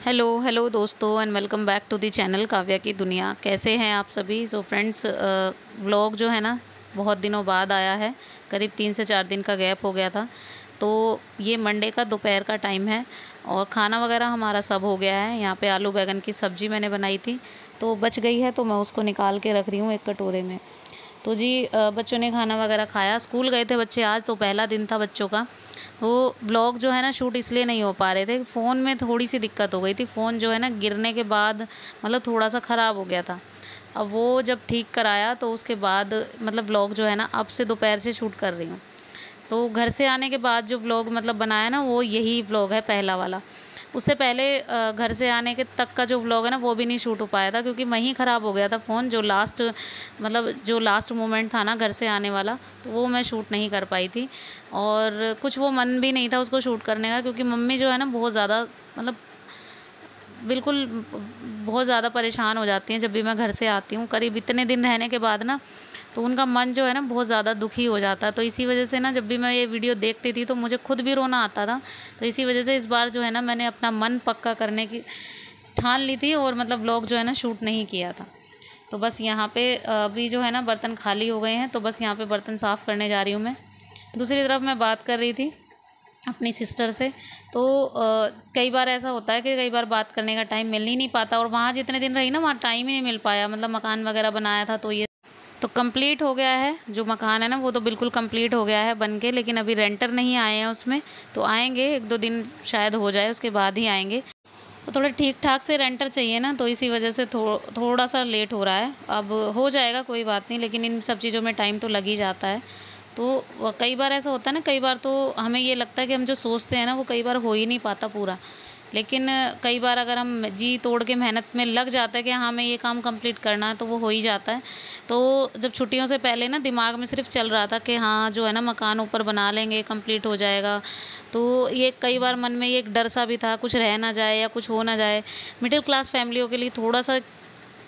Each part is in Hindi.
हेलो हेलो दोस्तों and welcome back to the channel Kavya की दुनिया। कैसे हैं आप सभी। सो फ्रेंड्स, व्लॉग जो है ना बहुत दिनों बाद आया है। करीब 3 से 4 दिन का गैप हो गया था। तो ये मंडे का दोपहर का टाइम है और खाना वगैरह हमारा सब हो गया है। यहाँ पे आलू बैंगन की सब्ज़ी मैंने बनाई थी तो बच गई है, तो मैं उसको निकाल के रख रही हूँ एक कटोरे में। तो जी बच्चों ने खाना वगैरह खाया, स्कूल गए थे बच्चे आज, तो पहला दिन था बच्चों का। तो ब्लॉग जो है ना शूट इसलिए नहीं हो पा रहे थे, फ़ोन में थोड़ी सी दिक्कत हो गई थी। फ़ोन जो है ना गिरने के बाद मतलब थोड़ा सा ख़राब हो गया था। अब वो जब ठीक कराया तो उसके बाद मतलब ब्लॉग जो है ना अब से दोपहर से शूट कर रही हूँ। तो घर से आने के बाद जो व्लॉग मतलब बनाया ना वो यही व्लॉग है पहला वाला। उससे पहले घर से आने के तक का जो व्लॉग है ना वो भी नहीं शूट हो पाया था, क्योंकि वहीं ख़राब हो गया था फ़ोन। जो लास्ट मोमेंट था ना घर से आने वाला, तो वो मैं शूट नहीं कर पाई थी। और कुछ वो मन भी नहीं था उसको शूट करने का, क्योंकि मम्मी जो है ना बहुत ज़्यादा मतलब बिल्कुल बहुत ज़्यादा परेशान हो जाती हैं जब भी मैं घर से आती हूँ। करीब इतने दिन रहने के बाद ना तो उनका मन जो है ना बहुत ज़्यादा दुखी हो जाता है। तो इसी वजह से ना जब भी मैं ये वीडियो देखती थी तो मुझे खुद भी रोना आता था। तो इसी वजह से इस बार जो है ना मैंने अपना मन पक्का करने की ठान ली थी और मतलब व्लॉग जो है ना शूट नहीं किया था। तो बस यहाँ पे अभी जो है ना बर्तन खाली हो गए हैं, तो बस यहाँ पे बर्तन साफ़ करने जा रही हूँ मैं। दूसरी तरफ मैं बात कर रही थी अपनी सिस्टर से। तो कई बार ऐसा होता है कि कई बार बात करने का टाइम मिल ही नहीं पाता, और वहाँ जितने दिन रही ना वहाँ टाइम ही नहीं मिल पाया। मतलब मकान वगैरह बनाया था तो ये तो कंप्लीट हो गया है। जो मकान है ना वो तो बिल्कुल कंप्लीट हो गया है बन के, लेकिन अभी रेंटर नहीं आए हैं उसमें। तो आएंगे, 1-2 दिन शायद हो जाए उसके बाद ही आएंगे। तो थोड़े ठीक ठाक से रेंटर चाहिए ना, तो इसी वजह से थोड़ा सा लेट हो रहा है। अब हो जाएगा कोई बात नहीं, लेकिन इन सब चीज़ों में टाइम तो लग ही जाता है। तो कई बार ऐसा होता है ना, कई बार तो हमें ये लगता है कि हम जो सोचते हैं ना वो कई बार हो ही नहीं पाता पूरा। लेकिन कई बार अगर हम जी तोड़ के मेहनत में लग जाता है कि हाँ हमें ये काम कंप्लीट करना है, तो वो हो ही जाता है। तो जब छुट्टियों से पहले ना दिमाग में सिर्फ चल रहा था कि हाँ जो है ना मकान ऊपर बना लेंगे, कंप्लीट हो जाएगा। तो ये कई बार मन में ये एक डर सा भी था, कुछ रह ना जाए या कुछ हो ना जाए। मिडिल क्लास फैमिलियों के लिए थोड़ा सा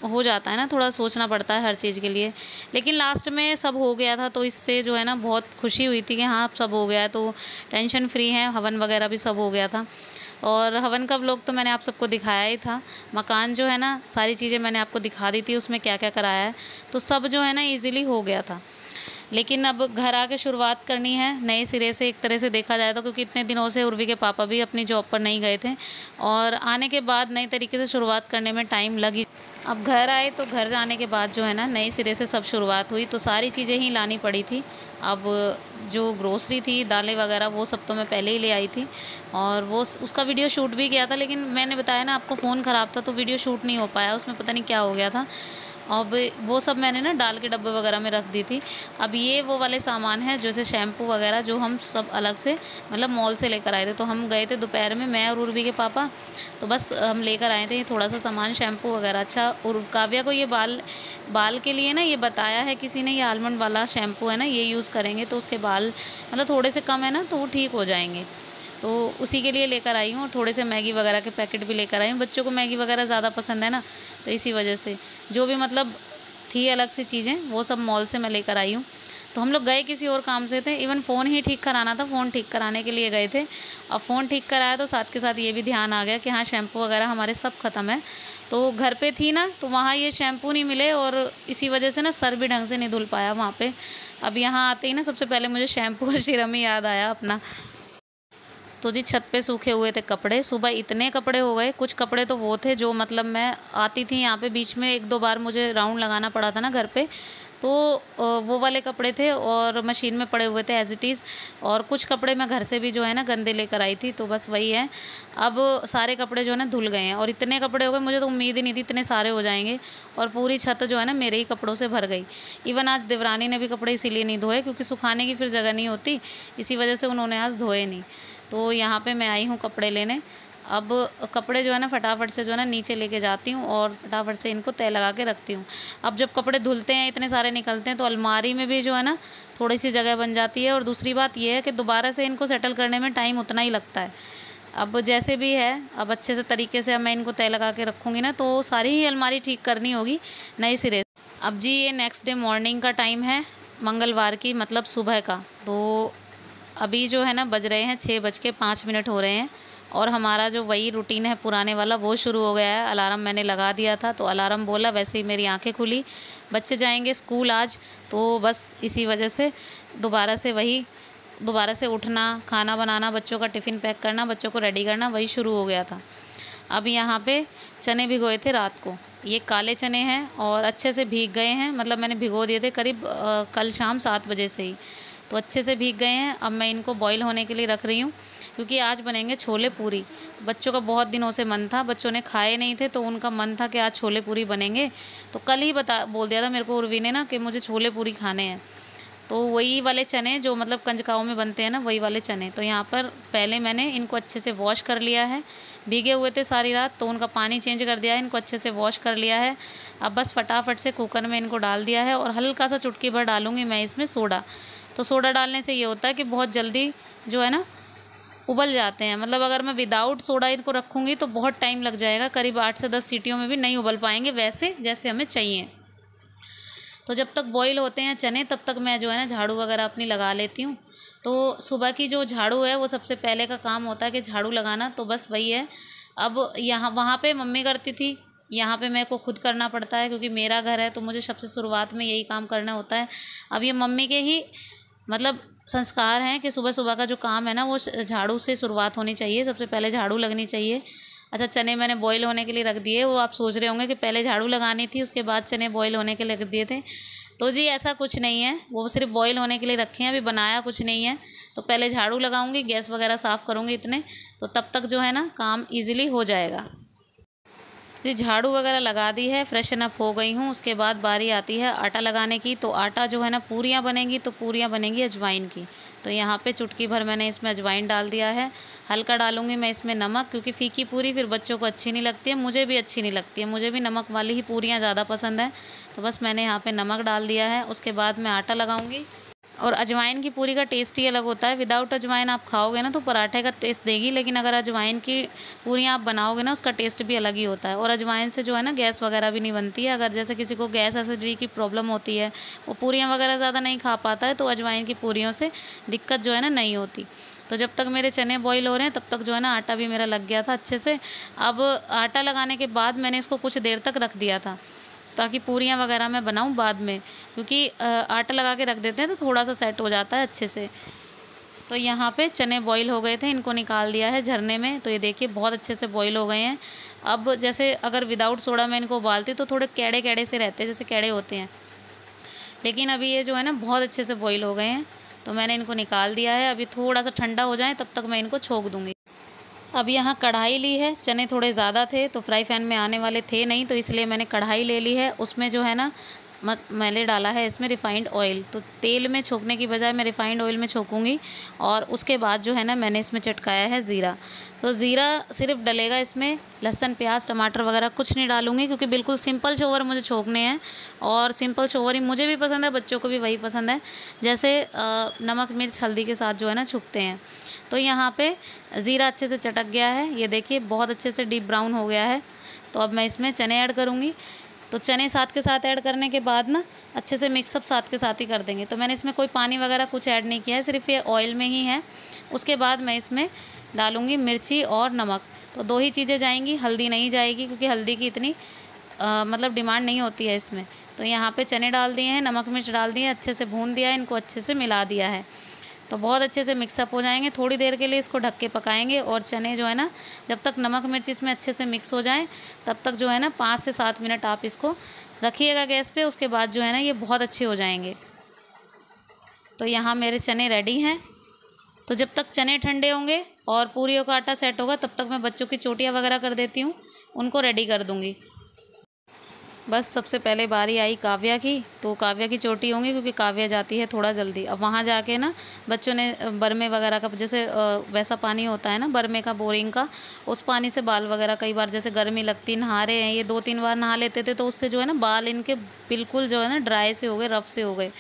हो जाता है ना, थोड़ा सोचना पड़ता है हर चीज़ के लिए। लेकिन लास्ट में सब हो गया था, तो इससे जो है ना बहुत खुशी हुई थी कि हाँ अब सब हो गया है, तो टेंशन फ्री है। हवन वगैरह भी सब हो गया था, और हवन का व्लॉग तो मैंने आप सबको दिखाया ही था। मकान जो है ना सारी चीज़ें मैंने आपको दिखा दी थी, उसमें क्या क्या कराया है। तो सब जो है ना ईज़िली हो गया था। लेकिन अब घर आके शुरुआत करनी है नए सिरे से, एक तरह से देखा जाए तो, क्योंकि इतने दिनों से उर्वी के पापा भी अपनी जॉब पर नहीं गए थे, और आने के बाद नए तरीके से शुरुआत करने में टाइम लगी। अब घर आए तो घर जाने के बाद जो है ना नए सिरे से सब शुरुआत हुई, तो सारी चीज़ें ही लानी पड़ी थी। अब जो ग्रोसरी थी, दालें वगैरह, वो सब तो मैं पहले ही ले आई थी, और वो उसका वीडियो शूट भी किया था। लेकिन मैंने बताया ना आपको फ़ोन ख़राब था तो वीडियो शूट नहीं हो पाया, उसमें पता नहीं क्या हो गया था। अब वो सब मैंने ना डाल के डब्बे वगैरह में रख दी थी। अब ये वो वाले सामान हैं जैसे शैम्पू वगैरह, जो हम सब अलग से मतलब मॉल से लेकर आए थे। तो हम गए थे दोपहर में, मैं और उर्वी के पापा, तो बस हम लेकर आए थे थोड़ा सा सामान, शैम्पू वगैरह। अच्छा, और काव्या को ये बाल बाल के लिए ना ये बताया है किसी ने, ये आलमंड वाला शैम्पू है ना, ये यूज़ करेंगे तो उसके बाल मतलब थोड़े से कम है ना तो वो ठीक हो जाएंगे। तो उसी के लिए लेकर आई हूँ, और थोड़े से मैगी वगैरह के पैकेट भी लेकर आई हूँ। बच्चों को मैगी वगैरह ज़्यादा पसंद है ना, तो इसी वजह से जो भी मतलब थी अलग सी चीज़ें वो सब मॉल से मैं लेकर आई हूँ। तो हम लोग गए किसी और काम से थे, इवन फ़ोन ही ठीक कराना था, फ़ोन ठीक कराने के लिए गए थे। अब फ़ोन ठीक कराया तो साथ के साथ ये भी ध्यान आ गया कि हाँ शैम्पू वगैरह हमारे सब ख़त्म है। तो घर पे थी ना तो वहाँ ये शैम्पू नहीं मिले, और इसी वजह से ना सर भी ढंग से नहीं धुल पाया वहाँ पे। अब यहाँ आते ही ना सबसे पहले मुझे शैम्पू और सीरम ही याद आया अपना। तो जी छत पे सूखे हुए थे कपड़े, सुबह इतने कपड़े हो गए। कुछ कपड़े तो वो थे जो मतलब मैं आती थी यहाँ पे, बीच में 1-2 बार मुझे राउंड लगाना पड़ा था ना घर पे, तो वो वाले कपड़े थे और मशीन में पड़े हुए थे एज़ इट इज़। और कुछ कपड़े मैं घर से भी जो है ना गंदे लेकर आई थी, तो बस वही है। अब सारे कपड़े जो है ना धुल गए हैं, और इतने कपड़े हो गए, मुझे तो उम्मीद ही नहीं थी इतने सारे हो जाएंगे। और पूरी छत जो है ना मेरे ही कपड़ों से भर गई। इवन आज देवरानी ने भी कपड़े इसीलिए नहीं धोए क्योंकि सुखाने की फिर जगह नहीं होती, इसी वजह से उन्होंने आज धोए नहीं। तो यहाँ पे मैं आई हूँ कपड़े लेने। अब कपड़े जो है ना फटाफट से जो है ना नीचे लेके जाती हूँ और फटाफट से इनको तय लगा के रखती हूँ। अब जब कपड़े धुलते हैं इतने सारे निकलते हैं तो अलमारी में भी जो है ना थोड़ी सी जगह बन जाती है, और दूसरी बात ये है कि दोबारा से इनको सेटल करने में टाइम उतना ही लगता है। अब जैसे भी है, अब अच्छे से तरीके से अब मैं इनको तय लगा के रखूँगी ना तो सारी ही अलमारी ठीक करनी होगी नए सिरे से। अब जी ये नेक्स्ट डे मॉर्निंग का टाइम है, मंगलवार की मतलब सुबह का। तो अभी जो है ना बज रहे हैं 6:05 हो रहे हैं, और हमारा जो वही रूटीन है पुराने वाला वो शुरू हो गया है। अलार्म मैंने लगा दिया था तो अलार्म बोला, वैसे ही मेरी आंखें खुली। बच्चे जाएंगे स्कूल आज, तो बस इसी वजह से दोबारा से उठना, खाना बनाना, बच्चों का टिफ़िन पैक करना, बच्चों को रेडी करना, वही शुरू हो गया था। अब यहाँ पे चने भिगोए थे रात को, ये काले चने हैं और अच्छे से भीग गए हैं, मतलब मैंने भिगो दिए थे करीब कल शाम 7 बजे से ही, तो अच्छे से भीग गए हैं। अब मैं इनको बॉईल होने के लिए रख रही हूँ, क्योंकि आज बनेंगे छोले पूरी। तो बच्चों का बहुत दिनों से मन था, बच्चों ने खाए नहीं थे तो उनका मन था कि आज छोले पूरी बनेंगे। तो कल ही बोल दिया था मेरे को उर्वी ने ना कि मुझे छोले पूरी खाने हैं। तो वही वाले चने जो मतलब कंजकाओं में बनते हैं ना, वही वाले चने। तो यहाँ पर पहले मैंने इनको अच्छे से वॉश कर लिया है, भीगे हुए थे सारी रात, तो उनका पानी चेंज कर दिया है, इनको अच्छे से वॉश कर लिया है। अब बस फटाफट से कुकर में इनको डाल दिया है और हल्का सा चुटकी भर डालूँगी मैं इसमें सोडा। तो सोडा डालने से ये होता है कि बहुत जल्दी जो है ना उबल जाते हैं। मतलब अगर मैं विदाउट सोडा इनको रखूँगी तो बहुत टाइम लग जाएगा, करीब 8 से 10 सीटियों में भी नहीं उबल पाएंगे वैसे जैसे हमें चाहिए। तो जब तक बॉईल होते हैं चने तब तक मैं जो है ना झाड़ू वगैरह अपनी लगा लेती हूँ। तो सुबह की जो झाड़ू है वो सबसे पहले का काम होता है कि झाड़ू लगाना, तो बस वही है। अब वहाँ पे मम्मी करती थी, यहाँ पे मेरे को खुद करना पड़ता है क्योंकि मेरा घर है, तो मुझे सबसे शुरुआत में यही काम करना होता है। अब ये मम्मी के ही मतलब संस्कार हैं कि सुबह सुबह का जो काम है ना वो झाड़ू से शुरुआत होनी चाहिए, सबसे पहले झाड़ू लगनी चाहिए। अच्छा, चने मैंने बॉईल होने के लिए रख दिए। वो आप सोच रहे होंगे कि पहले झाड़ू लगानी थी उसके बाद चने बॉईल होने के लिए रख दिए थे, तो जी ऐसा कुछ नहीं है, वो सिर्फ बॉईल होने के लिए रखे हैं, अभी बनाया कुछ नहीं है। तो पहले झाड़ू लगाऊंगी, गैस वगैरह साफ़ करूंगी इतने, तो तब तक जो है ना काम ईजिली हो जाएगा। जी झाड़ू वगैरह लगा दी है, फ्रेशन अप हो गई हूँ। उसके बाद बारी आती है आटा लगाने की। तो आटा जो है ना पूरियाँ बनेंगी, तो पूरियाँ बनेंगी अजवाइन की। तो यहाँ पे चुटकी भर मैंने इसमें अजवाइन डाल दिया है। हल्का डालूंगी मैं इसमें नमक, क्योंकि फीकी पूरी फिर बच्चों को अच्छी नहीं लगती है, मुझे भी अच्छी नहीं लगती है, मुझे भी नमक वाली ही पूरियाँ ज़्यादा पसंद है। तो बस मैंने यहाँ पर नमक डाल दिया है। उसके बाद मैं आटा लगाऊँगी। और अजवाइन की पूरी का टेस्ट ही अलग होता है। विदाउट अजवाइन आप खाओगे ना तो पराठे का टेस्ट देगी, लेकिन अगर अजवाइन की पूरियाँ आप बनाओगे ना उसका टेस्ट भी अलग ही होता है। और अजवाइन से जो है ना गैस वगैरह भी नहीं बनती है। अगर जैसे किसी को गैस एसिडिटी की प्रॉब्लम होती है, वो पूरियाँ वगैरह ज़्यादा नहीं खा पाता है, तो अजवाइन की पूरियों से दिक्कत जो है ना नहीं होती। तो जब तक मेरे चने बॉईल हो रहे हैं तब तक जो है ना आटा भी मेरा लग गया था अच्छे से। अब आटा लगाने के बाद मैंने इसको कुछ देर तक रख दिया था ताकि पूरियाँ वगैरह मैं बनाऊँ बाद में, क्योंकि आटा लगा के रख देते हैं तो थोड़ा सा सेट हो जाता है अच्छे से। तो यहाँ पे चने बॉईल हो गए थे, इनको निकाल दिया है झरने में। तो ये देखिए बहुत अच्छे से बॉईल हो गए हैं। अब जैसे अगर विदाउट सोडा मैं इनको उबालती तो थोड़े कैड़े कैड़े से रहते हैं, जैसे कैड़े होते हैं, लेकिन अभी ये जो है ना बहुत अच्छे से बॉईल हो गए हैं। तो मैंने इनको निकाल दिया है। अभी थोड़ा सा ठंडा हो जाए तब तक मैं इनको छोंक दूँगी। अब यहाँ कढ़ाई ली है, चने थोड़े ज़्यादा थे तो फ्राई पैन में आने वाले थे नहीं, तो इसलिए मैंने कढ़ाई ले ली है। उसमें जो है ना मैंने डाला है इसमें रिफ़ाइंड ऑयल। तो तेल में छोंकने की बजाय मैं रिफ़ाइंड ऑयल में छोंकूंगी। और उसके बाद जो है ना मैंने इसमें चटकाया है ज़ीरा। तो ज़ीरा सिर्फ डलेगा इसमें, लहसुन प्याज टमाटर वगैरह कुछ नहीं डालूंगी, क्योंकि बिल्कुल सिंपल शोवर मुझे छोंकने हैं। और सिंपल शोवर ही मुझे भी पसंद है, बच्चों को भी वही पसंद है, जैसे नमक मिर्च हल्दी के साथ जो है ना छुकते हैं। तो यहाँ पे ज़ीरा अच्छे से चटक गया है, ये देखिए बहुत अच्छे से डीप ब्राउन हो गया है। तो अब मैं इसमें चने ऐड करूँगी। तो चने साथ के साथ ऐड करने के बाद ना अच्छे से मिक्सअप साथ के साथ ही कर देंगे। तो मैंने इसमें कोई पानी वगैरह कुछ ऐड नहीं किया है, सिर्फ ये ऑयल में ही है। उसके बाद मैं इसमें डालूँगी मिर्ची और नमक, तो 2 ही चीज़ें जाएंगी, हल्दी नहीं जाएगी, क्योंकि हल्दी की इतनी मतलब डिमांड नहीं होती है इसमें। तो यहाँ पे चने डाल दिए हैं, नमक मिर्च डाल दिए, अच्छे से भून दिया है, इनको अच्छे से मिला दिया है। तो बहुत अच्छे से मिक्सअप हो जाएंगे। थोड़ी देर के लिए इसको ढक के पकाएंगे। और चने जो है ना जब तक नमक मिर्च इसमें अच्छे से मिक्स हो जाए तब तक जो है ना 5 से 7 मिनट आप इसको रखिएगा गैस पे। उसके बाद जो है ना ये बहुत अच्छे हो जाएंगे। तो यहाँ मेरे चने रेडी हैं। तो जब तक चने ठंडे होंगे और पूरियों का आटा सेट होगा तब तक मैं बच्चों की चोटियाँ वगैरह कर देती हूँ, उनको रेडी कर दूँगी। बस सबसे पहले बारी आई काव्या की। तो काव्या की चोटी होंगी, क्योंकि काव्या जाती है थोड़ा जल्दी। अब वहाँ जाके ना बच्चों ने बरमे वगैरह का, जैसे वैसा पानी होता है ना बरमे का, बोरिंग का, उस पानी से बाल वगैरह कई बार जैसे गर्मी लगती, नहा रहे हैं ये 2-3 बार नहा लेते थे, तो उससे जो है ना बाल इनके बिल्कुल जो है ना ड्राई से हो गए, रफ से हो गए।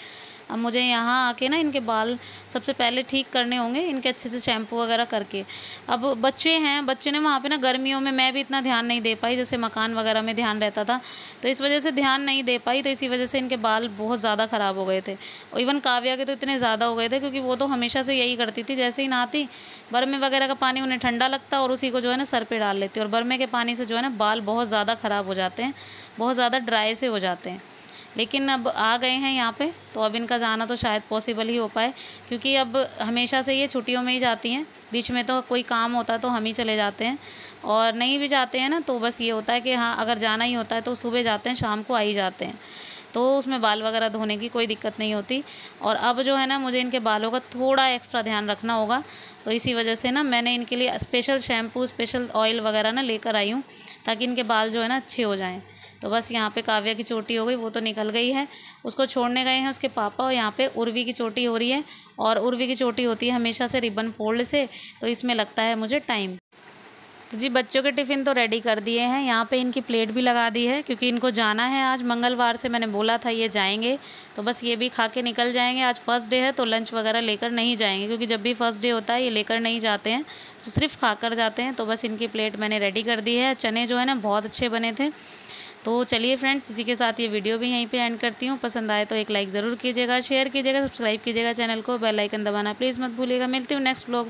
अब मुझे यहाँ आके ना इनके बाल सबसे पहले ठीक करने होंगे, इनके अच्छे से शैम्पू वगैरह करके। अब बच्चे हैं, बच्चे ने वहाँ पे ना गर्मियों में मैं भी इतना ध्यान नहीं दे पाई, जैसे मकान वगैरह में ध्यान रहता था, तो इस वजह से ध्यान नहीं दे पाई, तो इसी वजह से इनके बाल बहुत ज़्यादा ख़राब हो गए थे। और इवन काव्या के तो इतने ज़्यादा हो गए थे, क्योंकि वो तो हमेशा से यही करती थी, जैसे ही नहाती बरमे वगैरह का पानी उन्हें ठंडा लगता और उसी को जो है ना सर पे डाल लेती, और बरमे के पानी से जो है ना बाल बहुत ज़्यादा ख़राब हो जाते हैं, बहुत ज़्यादा ड्राई से हो जाते हैं। लेकिन अब आ गए हैं यहाँ पे, तो अब इनका जाना तो शायद पॉसिबल ही हो पाए, क्योंकि अब हमेशा से ये छुट्टियों में ही जाती हैं। बीच में तो कोई काम होता है तो हम ही चले जाते हैं, और नहीं भी जाते हैं ना तो बस ये होता है कि हाँ अगर जाना ही होता है तो सुबह जाते हैं, शाम को आ ही जाते हैं, तो उसमें बाल वगैरह धोने की कोई दिक्कत नहीं होती। और अब जो है ना मुझे इनके बालों का थोड़ा एक्स्ट्रा ध्यान रखना होगा, तो इसी वजह से ना मैंने इनके लिए स्पेशल शैम्पू, स्पेशल ऑयल वगैरह ना लेकर आई हूँ, ताकि इनके बाल जो है ना अच्छे हो जाएँ। तो बस यहाँ पे काव्या की चोटी हो गई, वो तो निकल गई है, उसको छोड़ने गए हैं उसके पापा, और यहाँ पे उर्वी की चोटी हो रही है। और उर्वी की चोटी होती है हमेशा से रिबन फोल्ड से, तो इसमें लगता है मुझे टाइम। तो जी बच्चों के टिफ़िन तो रेडी कर दिए हैं, यहाँ पे इनकी प्लेट भी लगा दी है, क्योंकि इनको जाना है आज मंगलवार से, मैंने बोला था ये जाएंगे, तो बस ये भी खा के निकल जाएंगे। आज फर्स्ट डे है तो लंच वगैरह लेकर नहीं जाएंगे, क्योंकि जब भी फर्स्ट डे होता है ये लेकर नहीं जाते हैं, तो सिर्फ खा कर जाते हैं। तो बस इनकी प्लेट मैंने रेडी कर दी है। चने जो है ना बहुत अच्छे बने थे। तो चलिए फ्रेंड्स, इसी के साथ ये वीडियो भी यहीं पे एंड करती हूँ। पसंद आए तो एक लाइक ज़रूर कीजिएगा, शेयर कीजिएगा, सब्सक्राइब कीजिएगा चैनल को, बेल आइकन दबाना प्लीज़ मत भूलिएगा। मिलती हूँ नेक्स्ट व्लॉग।